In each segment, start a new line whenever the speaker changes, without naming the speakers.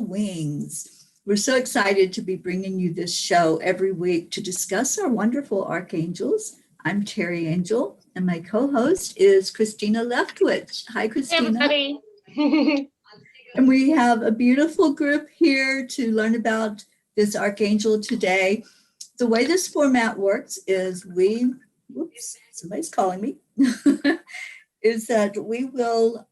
wings. We're so excited to be bringing you this show every week to discuss our wonderful archangels. I'm Teri Angel, and my co-host is Christina Leftwich. Hi, Christina.
Hey,
And we have a beautiful group here to learn about this archangel today. The way this format works is somebody's calling me, is that we will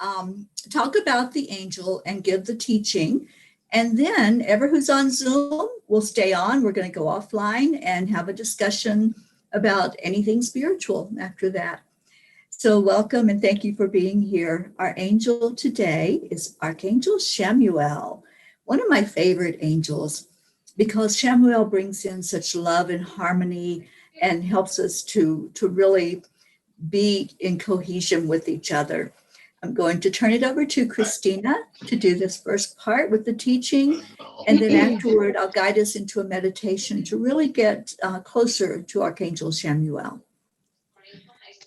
talk about the angel and give the teaching. And then everyone who's on Zoom will stay on. We're going to go offline and have a discussion about anything spiritual after that. So welcome and thank you for being here. Our angel today is Archangel Chamuel, one of my favorite angels, because Chamuel brings in such love and harmony and helps us to really be in cohesion with each other. I'm going to turn it over to Christina to do this first part with the teaching, and then afterward I'll guide us into a meditation to really get closer to Archangel Chamuel.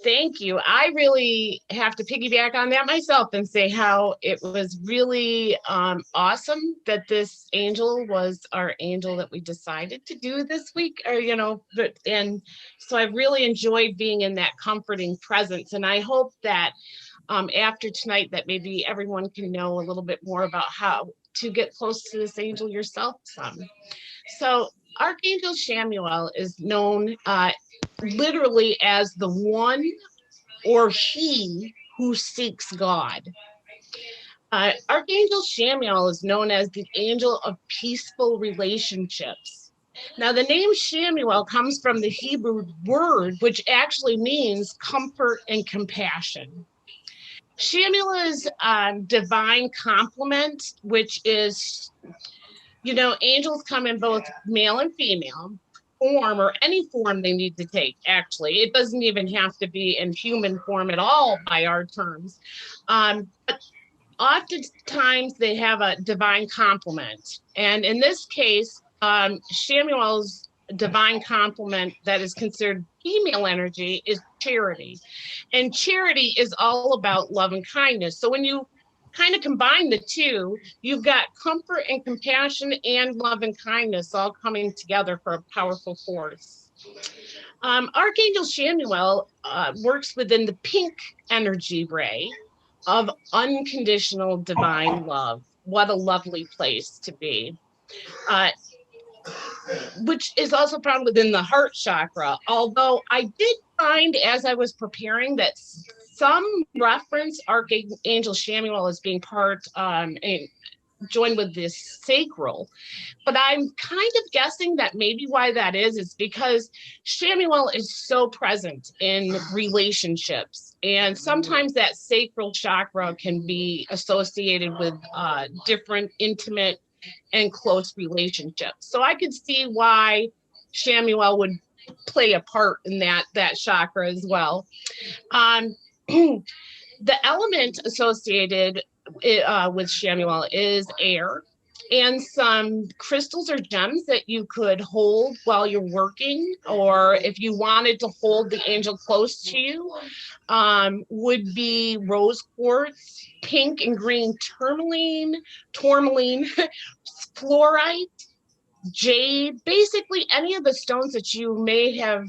thank you. I really have to piggyback on that myself and say how it was really awesome that this angel was our angel that we decided to do this week, and so I really enjoyed being in that comforting presence. And I hope that after tonight that maybe everyone can know a little bit more about how to get close to this angel yourself some. So Archangel Chamuel is known literally as the one or he who seeks God. Archangel Chamuel is known as the angel of peaceful relationships. Now, the name Chamuel comes from the Hebrew word, which actually means comfort and compassion. Chamuel is divine complement, which is, angels come in both male and female form, or any form they need to take. Actually, it doesn't even have to be in human form at all by our terms, but oftentimes they have a divine complement, and in this case Chamuel's divine complement that is considered female energy is charity, and charity is all about love and kindness. So when you kind of combine the two, you've got comfort and compassion and love and kindness all coming together for a powerful force. Archangel Chamuel works within the pink energy ray of unconditional divine love. What a lovely place to be. Which is also found within the heart chakra. Although I did find as I was preparing that some reference Archangel Chamuel as being part joined with this sacral, but I'm kind of guessing that maybe why that is because Chamuel is so present in relationships, and sometimes that sacral chakra can be associated with different intimate and close relationships. So I could see why Chamuel would play a part in that chakra as well. The element associated with Chamuel is air, and some crystals or gems that you could hold while you're working, or if you wanted to hold the angel close to you, would be rose quartz, pink and green tourmaline, fluorite, jade, basically any of the stones that you may have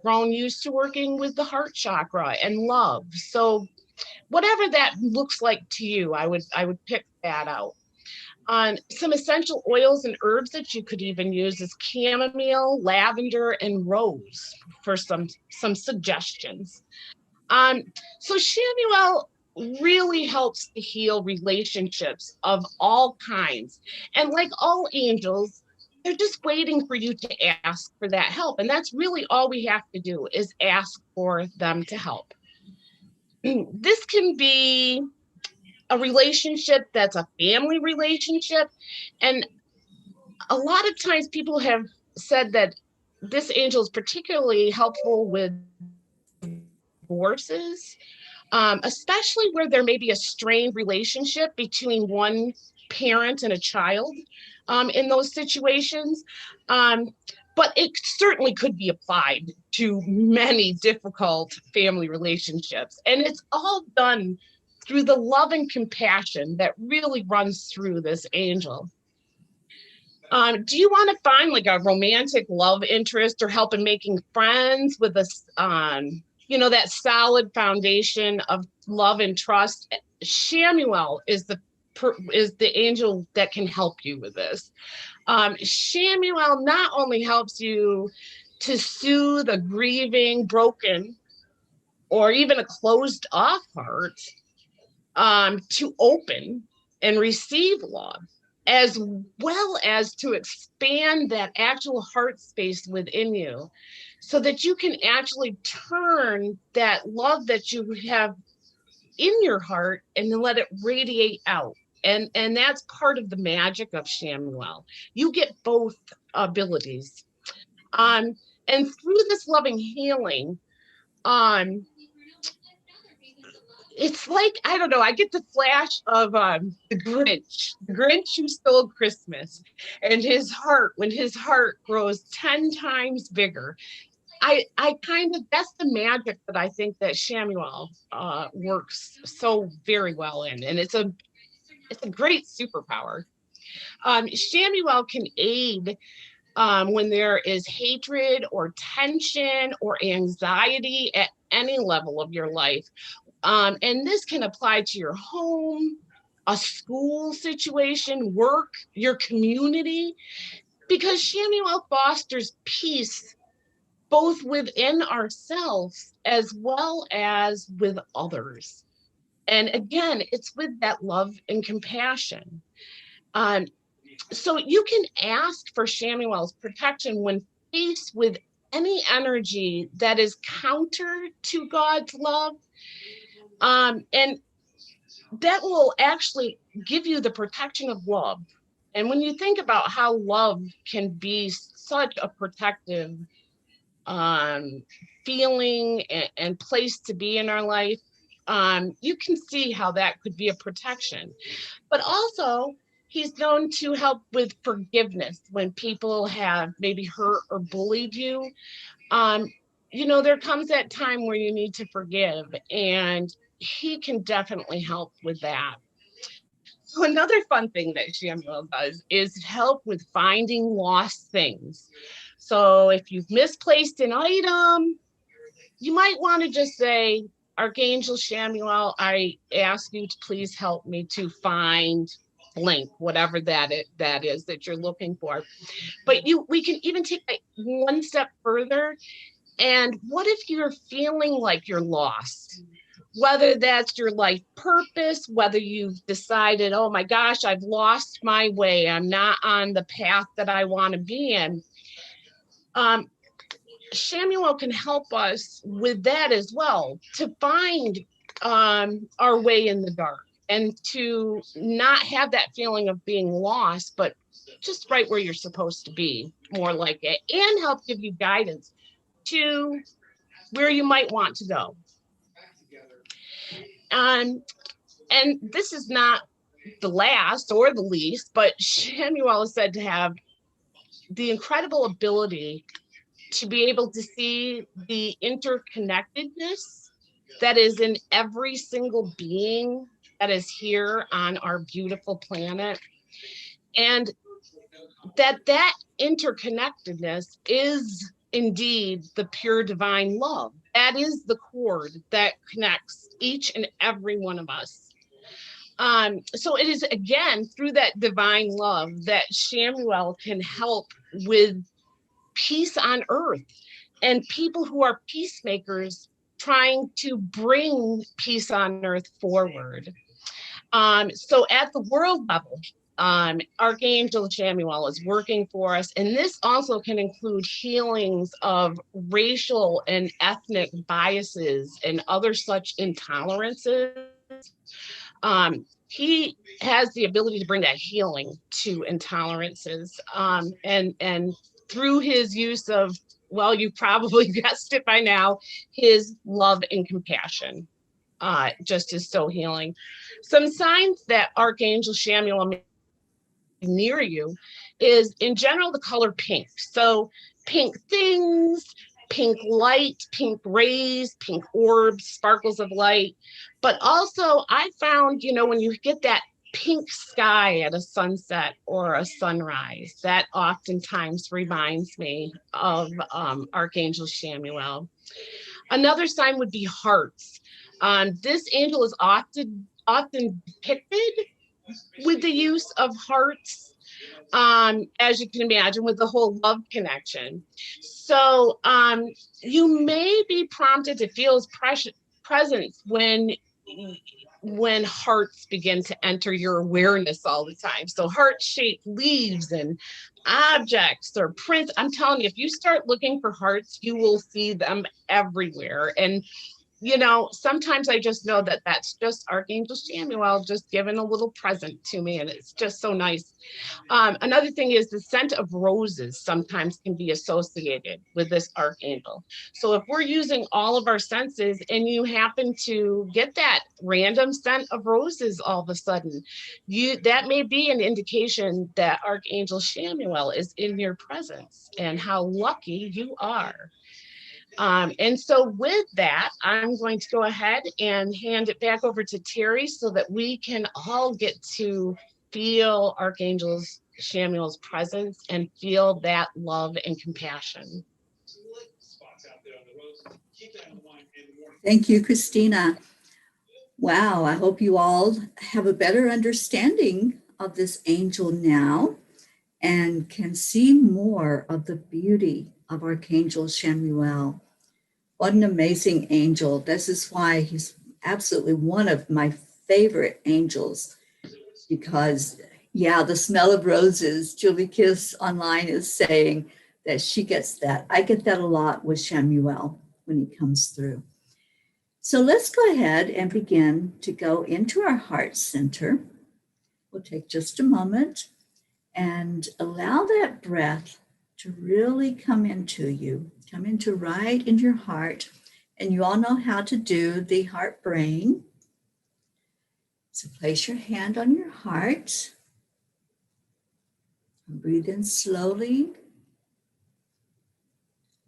grown used to working with the heart chakra and love. So whatever that looks like to you, I would pick that out. Some essential oils and herbs that you could even use is chamomile, lavender, and rose for some suggestions. So Chamuel really helps to heal relationships of all kinds. And like all angels, they're just waiting for you to ask for that help. And that's really all we have to do is ask for them to help. This can be a relationship that's a family relationship. And a lot of times people have said that this angel is particularly helpful with divorces, especially where there may be a strained relationship between one parent and a child in those situations. But it certainly could be applied to many difficult family relationships. And it's all done through the love and compassion that really runs through this angel. Do you want to find like a romantic love interest or help in making friends with us? That solid foundation of love and trust. Chamuel is the angel that can help you with this. Chamuel not only helps you to soothe a grieving, broken, or even a closed off heart, to open and receive love, as well as to expand that actual heart space within you so that you can actually turn that love that you have in your heart and then let it radiate out. And that's part of the magic of Chamuel. You get both abilities. And through this loving healing, it's like, I don't know, I get the flash of the Grinch who stole Christmas, and when his heart grows 10 times bigger. I kind of, that's the magic that I think that Chamuel works so very well in. And it's a great superpower. Chamuel can aid when there is hatred or tension or anxiety at any level of your life. And this can apply to your home, a school situation, work, your community, because Chamuel fosters peace both within ourselves as well as with others. And again, it's with that love and compassion. So you can ask for Chamuel's protection when faced with any energy that is counter to God's love. And that will actually give you the protection of love. And when you think about how love can be such a protective feeling and place to be in our life, you can see how that could be a protection. But also, he's known to help with forgiveness when people have maybe hurt or bullied you. There comes that time where you need to forgive, and he can definitely help with that. So another fun thing that Chamuel does is help with finding lost things. So if you've misplaced an item, you might want to just say, Archangel Chamuel, I ask you to please help me to find blank, whatever that is that you're looking for. But we can even take that one step further. And what if you're feeling like you're lost? Whether that's your life purpose, whether you've decided, oh my gosh, I've lost my way, I'm not on the path that I want to be in. Chamuel can help us with that as well, to find our way in the dark and to not have that feeling of being lost, but just right where you're supposed to be, more like it, and help give you guidance to where you might want to go. And this is not the last or the least, but Chamuel is said to have the incredible ability to be able to see the interconnectedness that is in every single being that is here on our beautiful planet. And that interconnectedness is indeed the pure divine love. That is the cord that connects each and every one of us. So it is, again, through that divine love that Chamuel can help with peace on earth and people who are peacemakers trying to bring peace on earth forward. So at the world level, Archangel Chamuel is working for us, and this also can include healings of racial and ethnic biases and other such intolerances. He has the ability to bring that healing to intolerances, and through his use of, well, you probably guessed it by now, his love and compassion just is so healing. Some signs that Archangel Chamuel may be near you is, in general, the color pink. So pink things, pink light, pink rays, pink orbs, sparkles of light. But also I found, when you get that pink sky at a sunset or a sunrise, that oftentimes reminds me of Archangel Chamuel. Another sign would be hearts. This angel is often depicted with the use of hearts, as you can imagine, with the whole love connection. So you may be prompted to feel his presence when hearts begin to enter your awareness all the time. So heart-shaped leaves and objects or prints. I'm telling you, if you start looking for hearts, you will see them everywhere. And sometimes I just know that that's just Archangel Chamuel just giving a little present to me, and it's just so nice. Another thing is the scent of roses sometimes can be associated with this archangel. So if we're using all of our senses and you happen to get that random scent of roses all of a sudden, that may be an indication that Archangel Chamuel is in your presence and how lucky you are. And so with that, I'm going to go ahead and hand it back over to Teri so that we can all get to feel Archangel Chamuel's presence and feel that love and compassion.
Thank you, Christina. Wow, I hope you all have a better understanding of this angel now and can see more of the beauty of Archangel Chamuel. What an amazing angel. This is why he's absolutely one of my favorite angels, because the smell of roses, Julie Kiss online is saying that she gets that. I get that a lot with Chamuel when he comes through. So let's go ahead and begin to go into our heart center. We'll take just a moment and allow that breath to really come into you, come into right in your heart. And you all know how to do the heart brain. So place your hand on your heart. And breathe in slowly.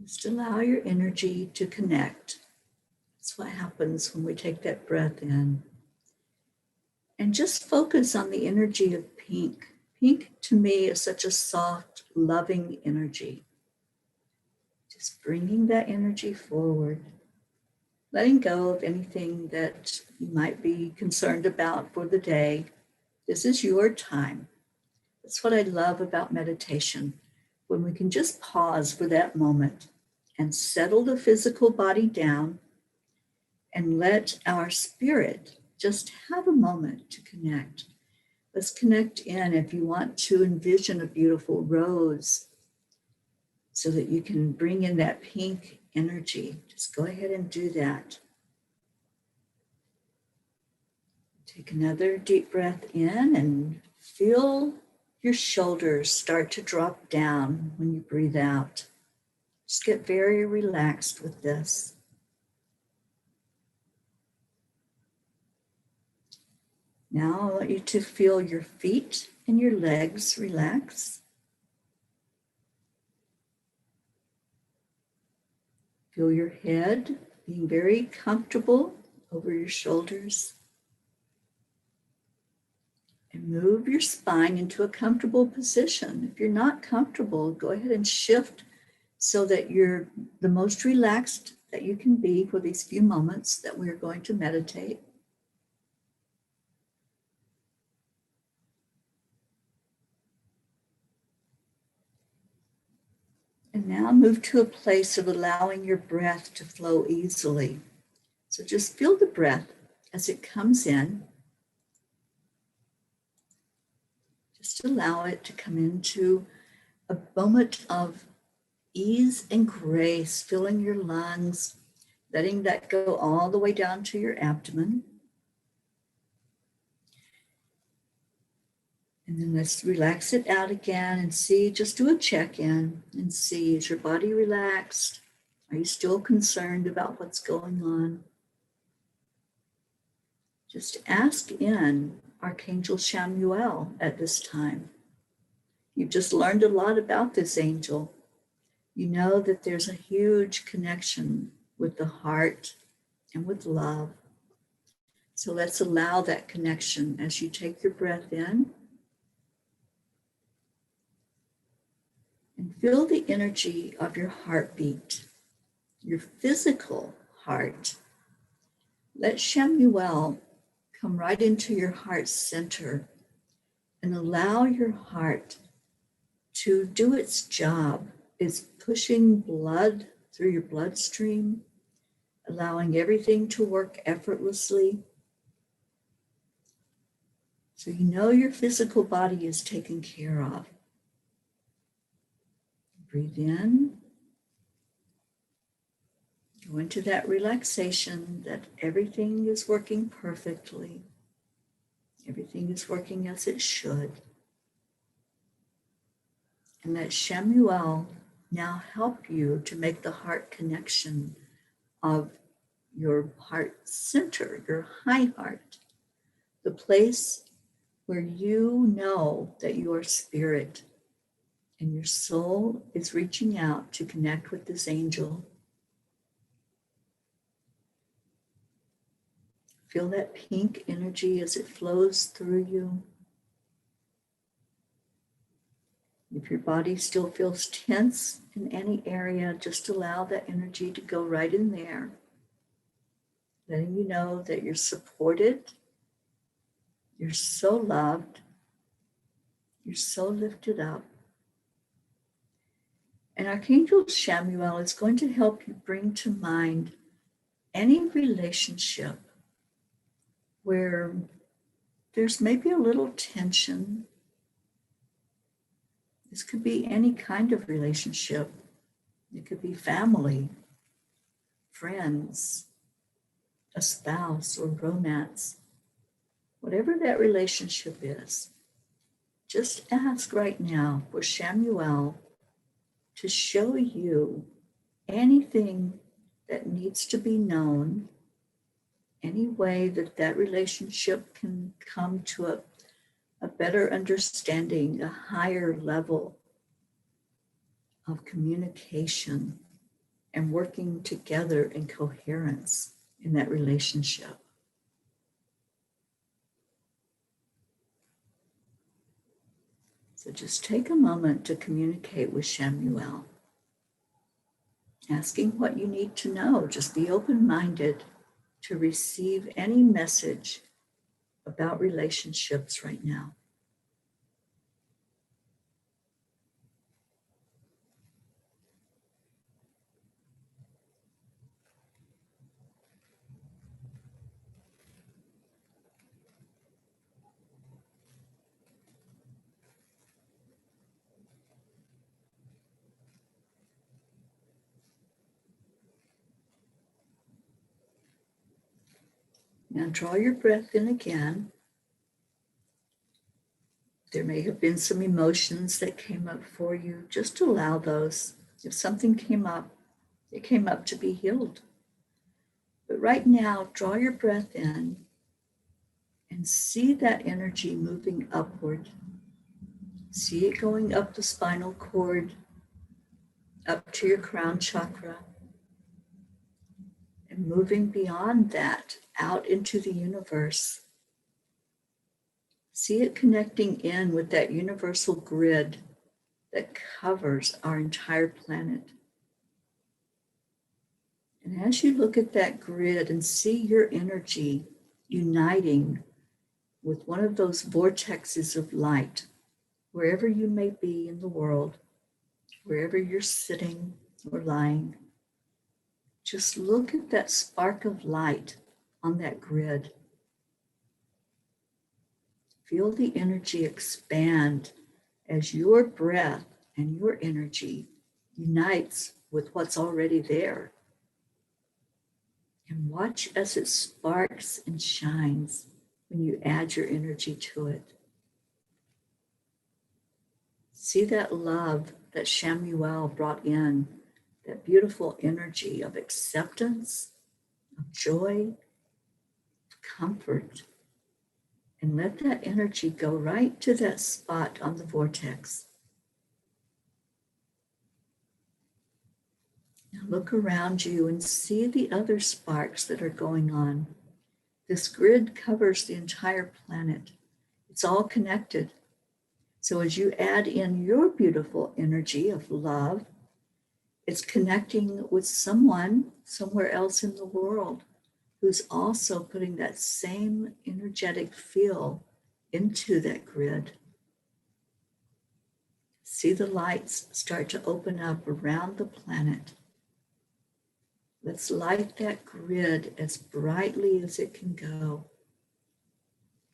Just allow your energy to connect. That's what happens when we take that breath in. And just focus on the energy of pink. Pink to me is such a soft, loving energy. Just bringing that energy forward. Letting go of anything that you might be concerned about for the day. This is your time. That's what I love about meditation, when we can just pause for that moment and settle the physical body down and let our spirit just have a moment to connect. Let's connect in. If you want to envision a beautiful rose so that you can bring in that pink energy, just go ahead and do that. Take another deep breath in and feel your shoulders start to drop down when you breathe out. Just get very relaxed with this. Now I want you to feel your feet and your legs relax. Feel your head being very comfortable over your shoulders. And move your spine into a comfortable position. If you're not comfortable, go ahead and shift so that you're the most relaxed that you can be for these few moments that we're going to meditate. And now move to a place of allowing your breath to flow easily. So just feel the breath as it comes in. Just allow it to come into a moment of ease and grace, filling your lungs, letting that go all the way down to your abdomen. And then let's relax it out again and see, just do a check-in and see, is your body relaxed? Are you still concerned about what's going on? Just ask in Archangel Chamuel at this time. You've just learned a lot about this angel. You know that there's a huge connection with the heart and with love. So let's allow that connection as you take your breath in and feel the energy of your heartbeat, your physical heart. Let Chamuel come right into your heart center and allow your heart to do its job. It's pushing blood through your bloodstream, allowing everything to work effortlessly. So you know your physical body is taken care of. Breathe in. Go into that relaxation that everything is working perfectly. Everything is working as it should. And let Chamuel now help you to make the heart connection of your heart center, your high heart, the place where you know that your spirit and your soul is reaching out to connect with this angel. Feel that pink energy as it flows through you. If your body still feels tense in any area, just allow that energy to go right in there, letting you know that you're supported, you're so loved, you're so lifted up. And Archangel Chamuel is going to help you bring to mind any relationship where there's maybe a little tension. This could be any kind of relationship. It could be family, friends, a spouse, or romance. Whatever that relationship is, just ask right now for Chamuel to show you anything that needs to be known, any way that that relationship can come to a better understanding, a higher level of communication and working together in coherence in that relationship. So just take a moment to communicate with Chamuel, asking what you need to know. Just be open-minded to receive any message about relationships right now. Now draw your breath in again. There may have been some emotions that came up for you. Just allow those. If something came up, it came up to be healed. But right now, draw your breath in and see that energy moving upward. See it going up the spinal cord, up to your crown chakra, and moving beyond that out into the universe. See it connecting in with that universal grid that covers our entire planet. And as you look at that grid and see your energy uniting with one of those vortexes of light, wherever you may be in the world, wherever you're sitting or lying, just look at that spark of light on that grid. Feel the energy expand as your breath and your energy unites with what's already there. And watch as it sparks and shines when you add your energy to it. See that love that Chamuel brought in, that beautiful energy of acceptance, of joy, of comfort. And let that energy go right to that spot on the vortex. Now look around you and see the other sparks that are going on. This grid covers the entire planet. It's all connected. So as you add in your beautiful energy of love, it's connecting with someone somewhere else in the world who's also putting that same energetic feel into that grid. See the lights start to open up around the planet. Let's light that grid as brightly as it can go.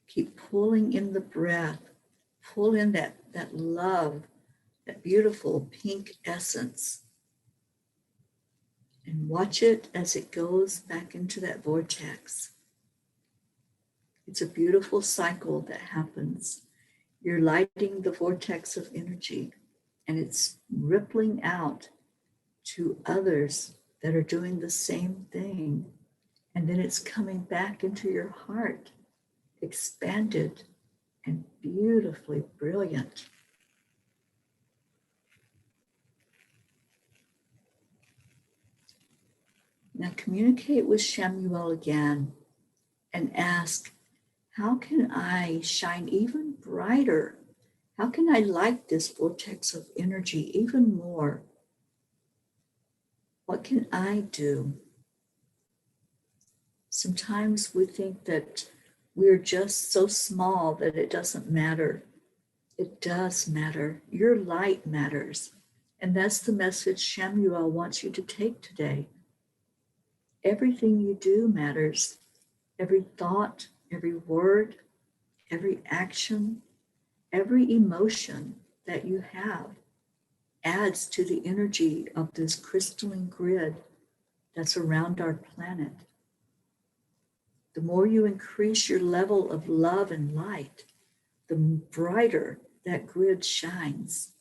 Keep pulling in the breath. Pull in that love, that beautiful pink essence. And watch it as it goes back into that vortex. It's a beautiful cycle that happens. You're lighting the vortex of energy, and it's rippling out to others that are doing the same thing. And then it's coming back into your heart, expanded and beautifully brilliant. Now communicate with Chamuel again and ask, how can I shine even brighter? How can I light this vortex of energy even more? What can I do? Sometimes we think that we're just so small that it doesn't matter. It does matter. Your light matters. And that's the message Chamuel wants you to take today. Everything you do matters. Every thought, every word, every action, every emotion that you have adds to the energy of this crystalline grid that's around our planet. The more you increase your level of love and light, the brighter that grid shines.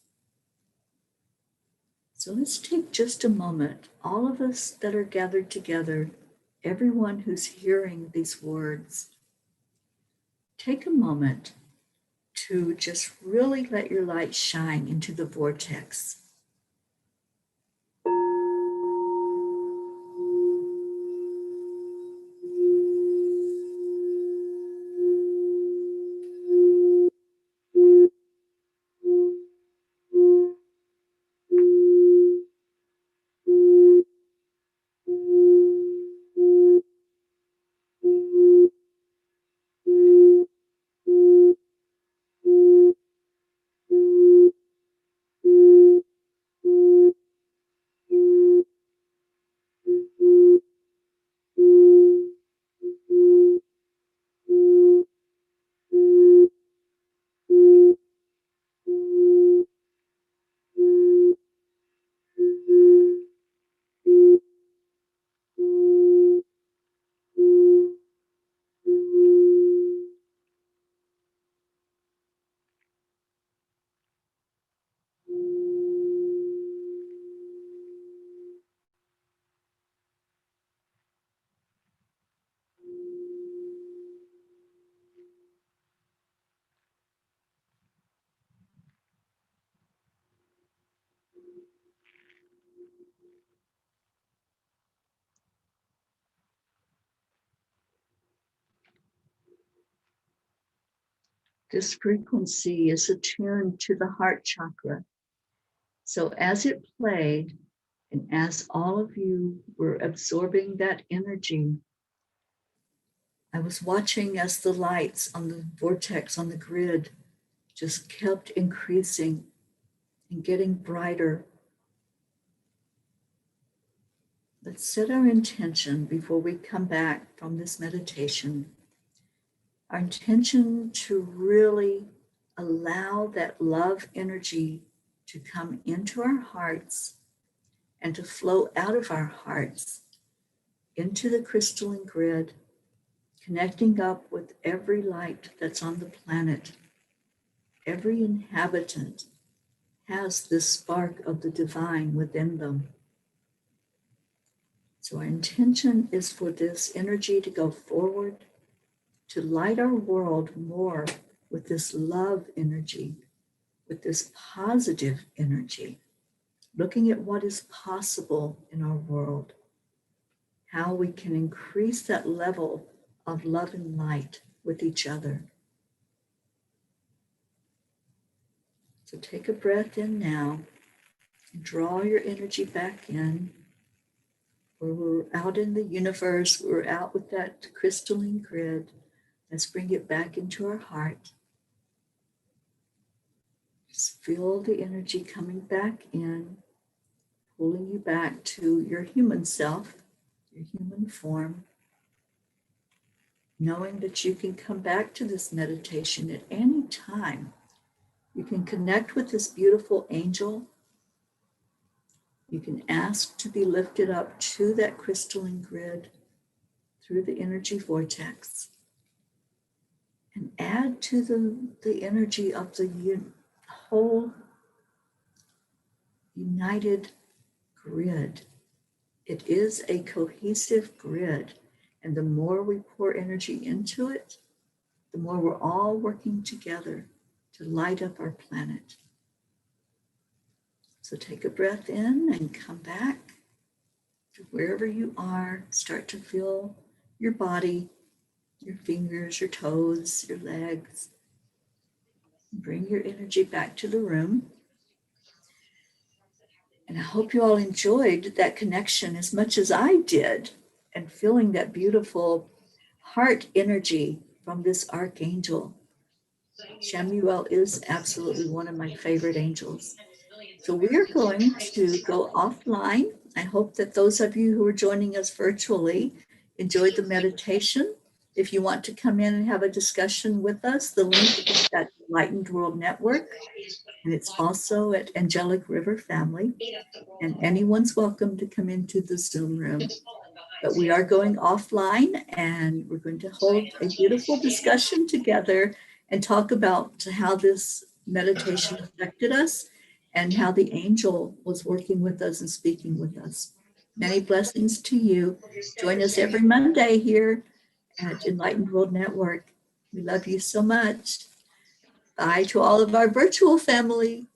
So let's take just a moment, all of us that are gathered together, everyone who's hearing these words, take a moment to just really let your light shine into the vortex. This frequency is attuned to the heart chakra. So as it played, and as all of you were absorbing that energy, I was watching as the lights on the vortex on the grid just kept increasing and getting brighter. Let's set our intention before we come back from this meditation. Our intention to really allow that love energy to come into our hearts and to flow out of our hearts into the crystalline grid, connecting up with every light that's on the planet. Every inhabitant has this spark of the divine within them. So our intention is for this energy to go forward, to light our world more with this love energy, with this positive energy. looking at what is possible in our world, how we can increase that level of love and light with each other. So take a breath in now and draw your energy back in. Where we're out in the universe, we're out with that crystalline grid. Let's bring it back into our heart. Just feel the energy coming back in, pulling you back to your human self, your human form, knowing that you can come back to this meditation at any time. You can connect with this beautiful angel. You can ask to be lifted up to that crystalline grid through the energy vortex and add to the energy of the whole united grid. It is a cohesive grid, and the more we pour energy into it, the more we're all working together to light up our planet. So take a breath in and come back to wherever you are. Start to feel your body, your fingers, your toes, your legs. Bring your energy back to the room. And I hope you all enjoyed that connection as much as I did, and feeling that beautiful heart energy from this archangel. Chamuel is absolutely one of my favorite angels. So we are going to go offline. I hope that those of you who are joining us virtually enjoyed the meditation. If you want to come in and have a discussion with us, the link is at Enlightened World Network, and it's also at Angelic River Family, and anyone's welcome to come into the Zoom room. But we are going offline, and we're going to hold a beautiful discussion together and talk about how this meditation affected us and how the angel was working with us and speaking with us. Many blessings to you. Join us every Monday here at Enlightened World Network. We love you so much. Bye to all of our virtual family.